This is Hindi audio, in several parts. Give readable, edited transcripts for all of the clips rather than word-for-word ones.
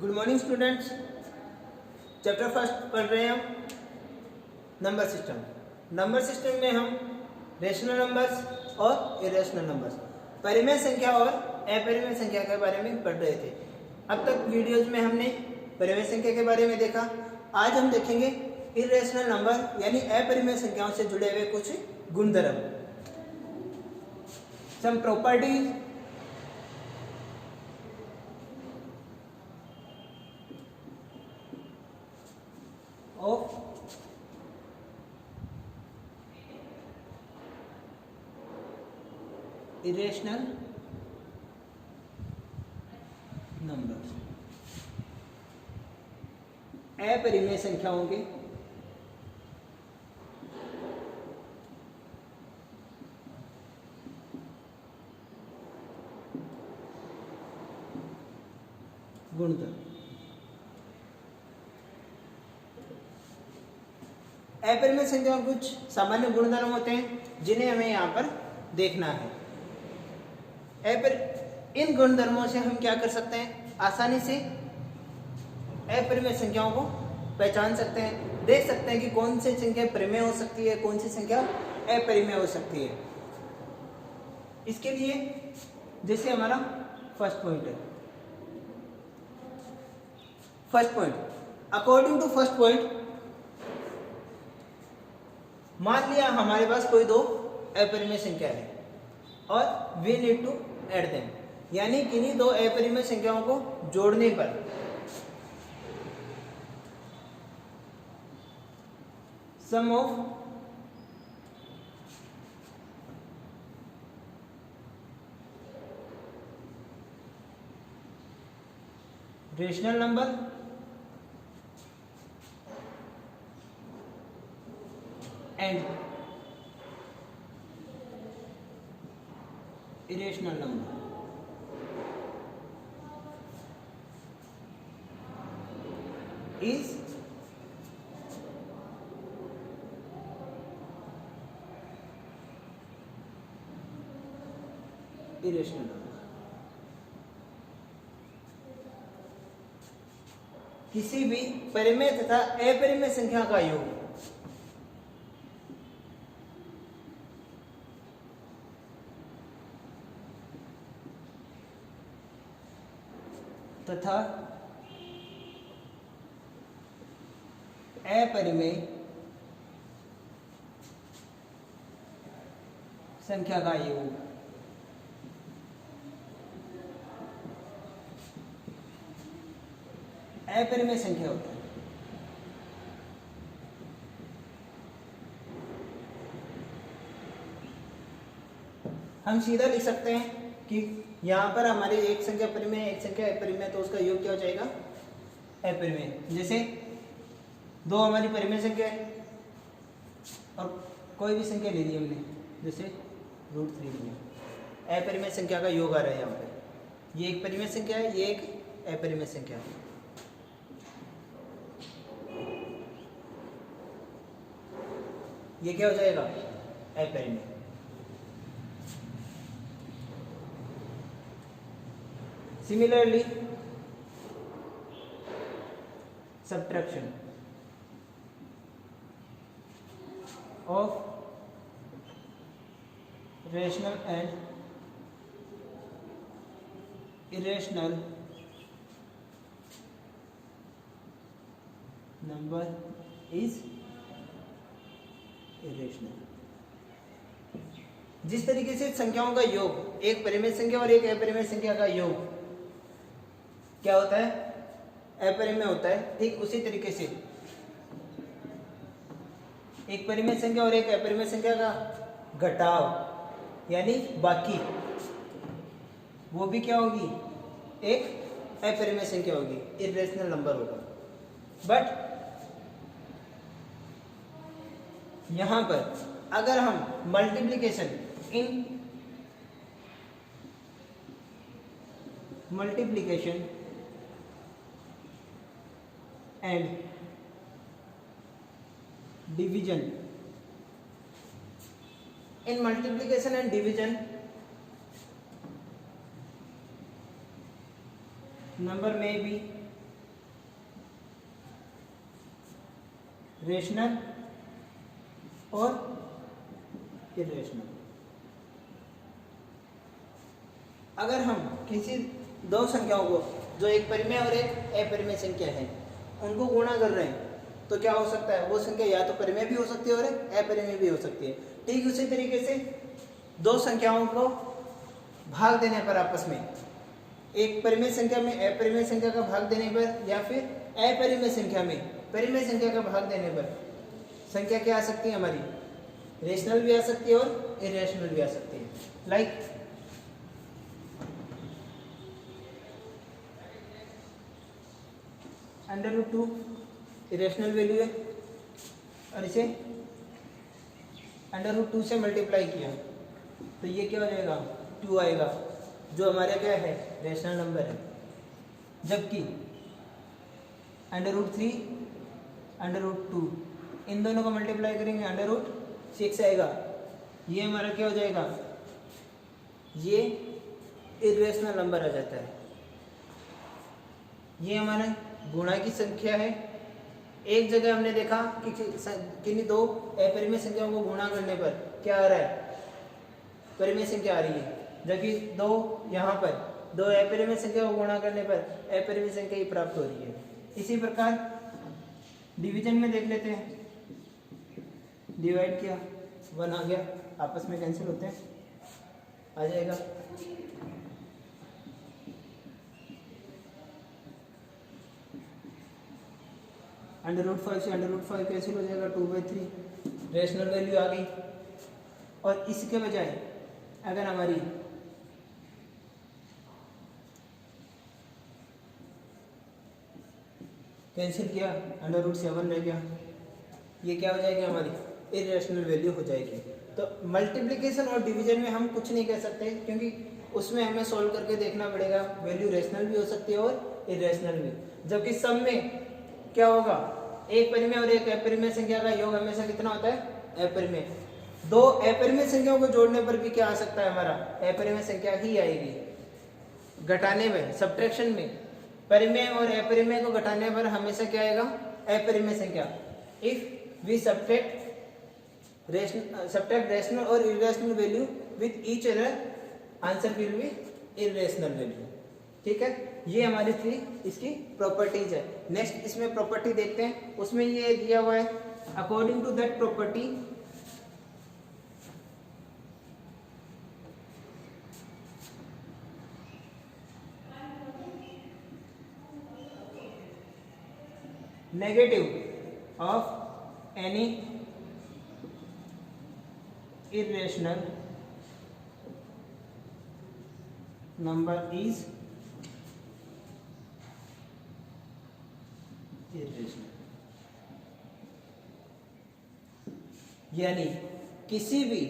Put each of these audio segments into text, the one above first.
Good morning students. Chapter first पढ़ रहे हैं हम नंबर सिस्टम। नंबर सिस्टम में हम रेशनल नंबर्स और इरेशनल नंबर्स, परिमेय संख्या और अपरिमेय संख्या के बारे में पढ़ रहे थे। अब तक वीडियोज में हमने परिमेय संख्या के बारे में देखा। आज हम देखेंगे इरेशनल नंबर यानी अपरिमेय संख्याओं से जुड़े हुए कुछ गुणधर्म, some properties of irrational numbers, अपरिमेय संख्याओं के गुणधर्म। अपरिमेय संख्याओं के कुछ सामान्य गुणधर्म होते हैं जिन्हें हमें यहाँ पर देखना है। इन गुणधर्मों से हम क्या कर सकते हैं, आसानी से अपरिमेय संख्याओं को पहचान सकते हैं, देख सकते हैं कि कौन सी संख्या परिमेय हो सकती है, कौन सी संख्या अपरिमेय हो सकती है। इसके लिए जैसे हमारा फर्स्ट पॉइंट है, first point, according to first point, मान लिया हमारे पास कोई दो अपरिमेय संख्या है और we need to add them, यानी किन्हीं दो अपरिमेय संख्याओं को जोड़ने पर sum of rational number and irrational number is irrational number। किसी भी परिमेय तथा अपरिमेय संख्या का योग तथा अपरिमेय संख्या का योग अपरिमेय संख्या होता है। हम सीधा लिख सकते हैं कि यहाँ पर हमारी एक संख्या परिमेय एक संख्या अपरिमेय, तो उसका योग क्या हो जाएगा, अपरिमेय। जैसे दो हमारी परिमेय संख्या है और कोई भी संख्या ले ली हमने, जैसे √3 लिया, अपरिमेय संख्या का योग आ रहा है यहाँ पे। ये एक परिमेय संख्या है, ये एक अपरिमेय संख्या है। ये क्या हो जाएगा, अपरिमेय। Similarly, subtraction of rational and irrational number is irrational। जिस तरीके से संख्याओं का योग, एक परिमेय संख्या और एक अपरिमेय संख्या का योग क्या होता है, अपरिमेय होता है, ठीक उसी तरीके से एक परिमेय संख्या और एक अपरिमेय संख्या का घटाव यानी बाकी, वो भी क्या होगी, एक अपरिमेय संख्या होगी, इरेशनल नंबर होगा। बट यहां पर अगर हम multiplication and division, in multiplication and division number may be rational और इरेशनल। अगर हम किसी दो संख्याओं को जो एक परिमेय और एक अपरिमेय संख्या है उनको गुणा कर रहे हैं तो क्या हो सकता है, वो संख्या या तो परिमेय भी हो सकती है और अपरिमेय भी हो सकती है। ठीक उसी तरीके से दो संख्याओं को भाग देने पर आपस में, एक परिमेय संख्या में अपरिमेय संख्या का भाग देने पर या फिर अपरिमेय संख्या में परिमेय संख्या का भाग देने पर संख्या क्या आ सकती है हमारी, रेशनल भी आ सकती है और इरेशनल भी आ सकती है। लाइक √2 इरेशनल वैल्यू है और इसे √2 से मल्टीप्लाई किया तो ये क्या हो जाएगा, 2 आएगा, जो हमारे क्या है, रेशनल नंबर है। जबकि √3 √2 इन दोनों को मल्टीप्लाई करेंगे √6 आएगा, ये हमारा क्या हो जाएगा, ये इरेशनल नंबर आ जाता है। ये हमारा गुणा की संख्या है। एक जगह हमने देखा कि किन्हीं दो अपरिमेय संख्याओं को गुणा करने पर क्या आ रहा है, परिमेय संख्या आ रही है, जबकि दो यहाँ पर दो अपरिमेय संख्या को गुणा करने पर अपरिमेय संख्या ही प्राप्त हो रही है। इसी प्रकार डिवीजन में देख लेते हैं, डिवाइड किया 1 आ गया, आपस में कैंसिल होते हैं, आ जाएगा √5 से √5 कैंसिल हो जाएगा, 2/3 रेशनल वैल्यू आ गई। और इसके बजाय अगर हमारी कैंसिल किया √7 रह गया, ये क्या हो जाएगी, हमारी इरेशनल वैल्यू हो जाएगी। तो मल्टीप्लिकेशन और डिवीजन में हम कुछ नहीं कह सकते क्योंकि उसमें हमें सोल्व करके देखना पड़ेगा, वैल्यू रेशनल भी हो सकती है और इरेशनल भी। जबकि सम में क्या होगा, एक परिमेय और एक अपरिमेय संख्या का योग हमेशा कितना होता है, अपरिमेय। दो अपरिमेय संख्याओं को जोड़ने पर भी क्या आ सकता है, हमारा अपरिमेय संख्या ही आएगी। घटाने में, सब्ट्रैक्शन में परिमेय और अपरिमेय को घटाने पर हमेशा क्या आएगा, अपरिमेय संख्या। इफ वी सब्ट्रैक्ट रेशनल और irrational value with each other, answer will be irrational value. ठीक है, ये हमारी थी इसकी प्रॉपर्टीज है। नेक्स्ट इसमें प्रॉपर्टी देखते हैं, उसमें ये दिया हुआ है, according to that property negative of any irrational number is irrational। यानी किसी भी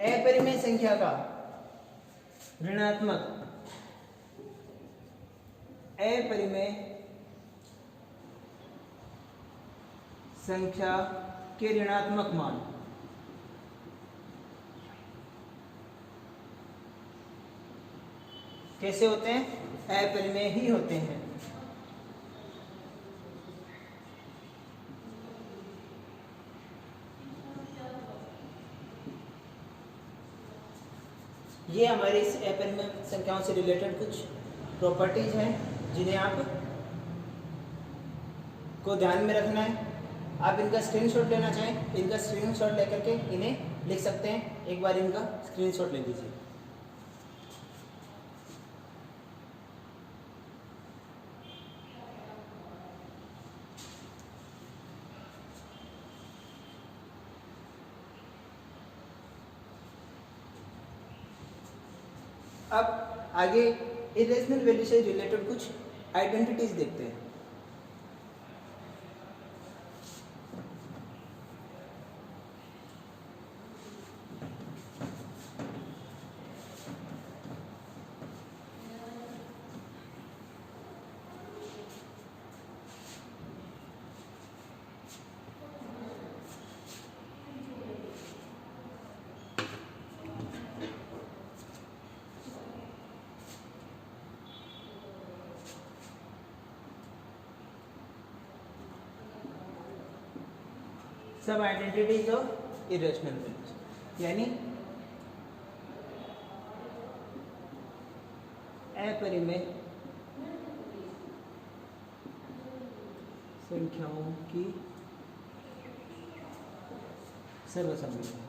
अपरिमेय संख्या का ऋणात्मक अपरिमेय संख्या के ऋणात्मक मान कैसे होते हैं, अपरिमेय ही होते हैं। ये हमारी इस अपरिमेय संख्याओं से रिलेटेड कुछ प्रॉपर्टीज हैं जिन्हें आप को ध्यान में रखना है। आप इनका स्क्रीनशॉट लेना चाहें, इनका स्क्रीनशॉट लेकर के इन्हें लिख सकते हैं। एक बार इनका स्क्रीनशॉट ले लीजिए। अब आगे इरेशनल वैल्यू से रिलेटेड कुछ आइडेंटिटीज देखते हैं। सब आइडेंटिटीज ऑफ इरेशनल वैल्यूज, यानी अपरिमेय संख्याओं की सर्वसम्मति।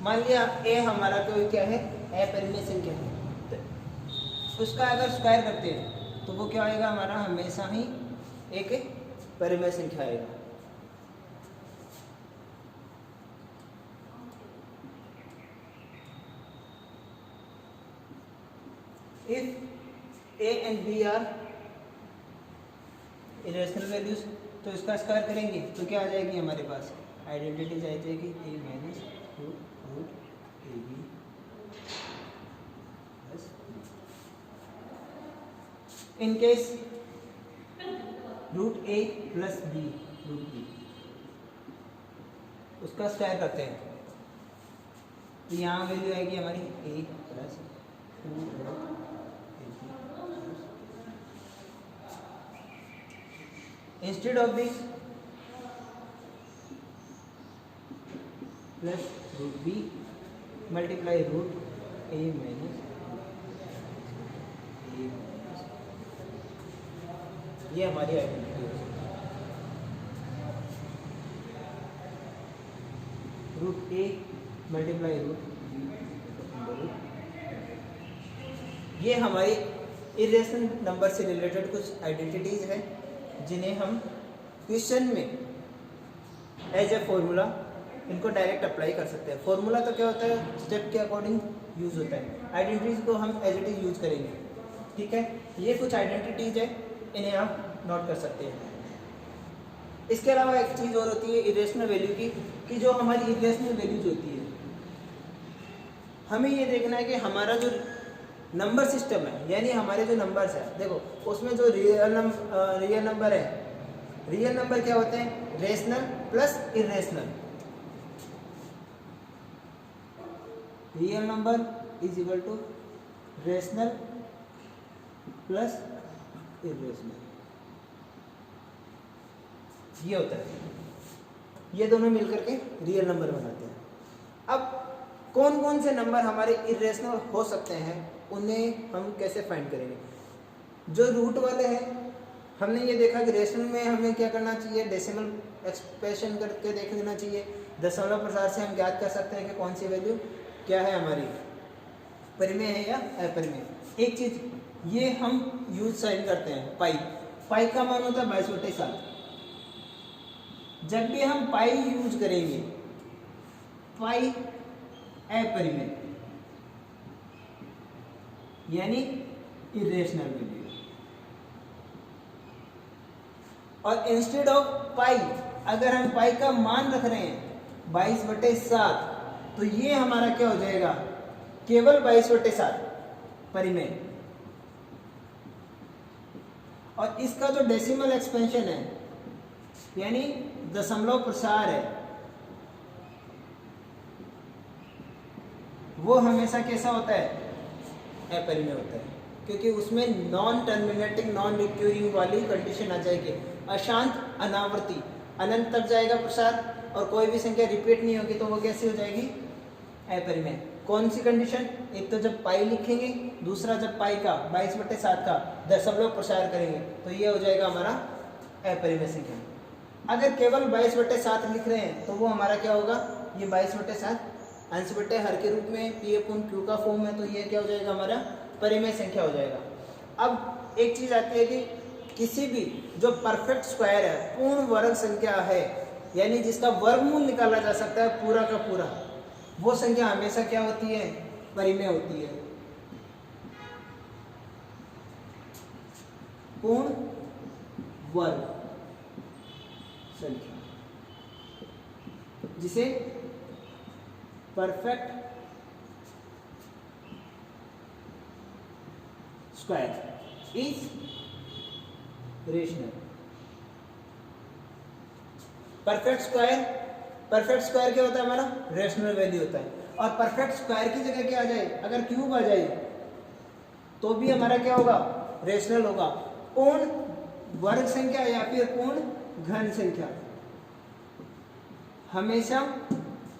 मान लिया ए हमारा कोई क्या है, अपरिमेय संख्या है, तो उसका अगर स्क्वायर करते हैं तो वो क्या आएगा हमारा, हमेशा ही एक परिमेय संख्या आएगा। If a and b are irrational values, तो इसका स्क्वायर करेंगे तो क्या आ जाएगी हमारे पास, आइडेंटिटी आ जाएगी a minus root a b plus, in case root a plus b root b, उसका स्क्वायर करते हैं तो यहाँ वैल्यू आएगी हमारी a plus instead of this plus root b multiply root a minus a, ये हमारी आइडेंटिटी है। Root a multiply root b, ये हमारी इरेशनल नंबर से रिलेटेड कुछ आइडेंटिटीज हैं जिन्हें हम क्वेश्चन में एज ए फॉर्मूला इनको डायरेक्ट अप्लाई कर सकते हैं। फॉर्मूला तो क्या होता है, स्टेप के अकॉर्डिंग यूज होता है, आइडेंटिटीज को हम एज इट इज यूज करेंगे। ठीक है, ये कुछ आइडेंटिटीज है, इन्हें आप नोट कर सकते हैं। इसके अलावा एक चीज़ और होती है इरेशनल वैल्यू की, कि जो हमारी इरेशनल वैल्यूज होती है, हमें ये देखना है कि हमारा जो नंबर सिस्टम है, यानी हमारे जो नंबर्स है, देखो उसमें जो रियल नंबर है, रियल नंबर क्या होते हैं, rational plus irrational. Real number is equal to rational plus irrational, ये होता है, ये दोनों मिलकर के रियल नंबर बनाते हैं। अब कौन कौन से नंबर हमारे इरेशनल हो सकते हैं, उन्हें हम कैसे फाइंड करेंगे। जो रूट वाले हैं, हमने ये देखा कि रेशनल में हमें क्या करना चाहिए, डेसिमल एक्सप्रेशन करके देख लेना चाहिए। दशमलव प्रसार से हम ज्ञात कर सकते हैं कि कौन सी वैल्यू क्या है हमारी, परिमेय है या अपरिमेय। एक चीज़ ये हम यूज साइन करते हैं, पाई, पाई का मान होता है 22/7। जब भी हम पाई यूज करेंगे, पाई अपरिमेय यानी इरेशनल वैल्यू, और इंस्टेड ऑफ पाई अगर हम पाई का मान रख रहे हैं 22/7, तो ये हमारा क्या हो जाएगा, केवल 22/7 परिमेय। और इसका जो डेसिमल एक्सपेंशन है, यानी दशमलव प्रसार है, वो हमेशा कैसा होता है, अपरिमेय होता है, क्योंकि उसमें नॉन टर्मिनेटिंग नॉन रिक्यूरिंग वाली कंडीशन आ जाएगी। अशांत अनावर्ती, अनंत तक जाएगा प्रसार और कोई भी संख्या रिपीट नहीं होगी, तो वो कैसी हो जाएगी, अपरिमेय। कौन सी कंडीशन, एक तो जब पाई लिखेंगे, दूसरा जब पाई का 22/7 का दशमलव प्रसार करेंगे, तो ये हो जाएगा हमारा अपरिमेय संख्या। अगर केवल 22/7 लिख रहे हैं, तो वो हमारा क्या होगा, ये 22/7 अंश बटे हर के रूप में P/Q का फॉर्म है, तो ये क्या हो जाएगा, हमारा परिमेय संख्या हो जाएगा। अब एक चीज़ आती है कि किसी भी जो परफेक्ट स्क्वायर है, पूर्ण वर्ग संख्या है, यानी जिसका वर्गमूल निकाला जा सकता है पूरा का पूरा, वो संख्या हमेशा क्या होती है, परिमेय होती है। पूर्ण वर्ग संख्या, जिसे perfect square is rational. Perfect square क्या होता है, हमारा रेशनल वैल्यू होता है। और परफेक्ट स्क्वायर की जगह क्या आ जाए, अगर क्यूब आ जाए तो भी हमारा क्या होगा, रेशनल होगा। पूर्ण वर्ग संख्या या फिर पूर्ण घन संख्या हमेशा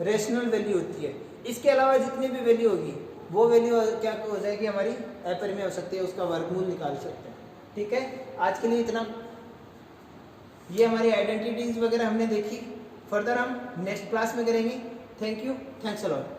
रेशनल वैल्यू होती है। इसके अलावा जितनी भी वैल्यू होगी वो वैल्यू क्या हो जाएगी, हमारी अपरिमेय हो सकती है, उसका वर्गमूल निकाल सकते हैं। ठीक है, आज के लिए इतना। ये हमारी आइडेंटिटीज वगैरह हमने देखी, फर्दर हम नेक्स्ट क्लास में करेंगे। Thank you, thanks a lot.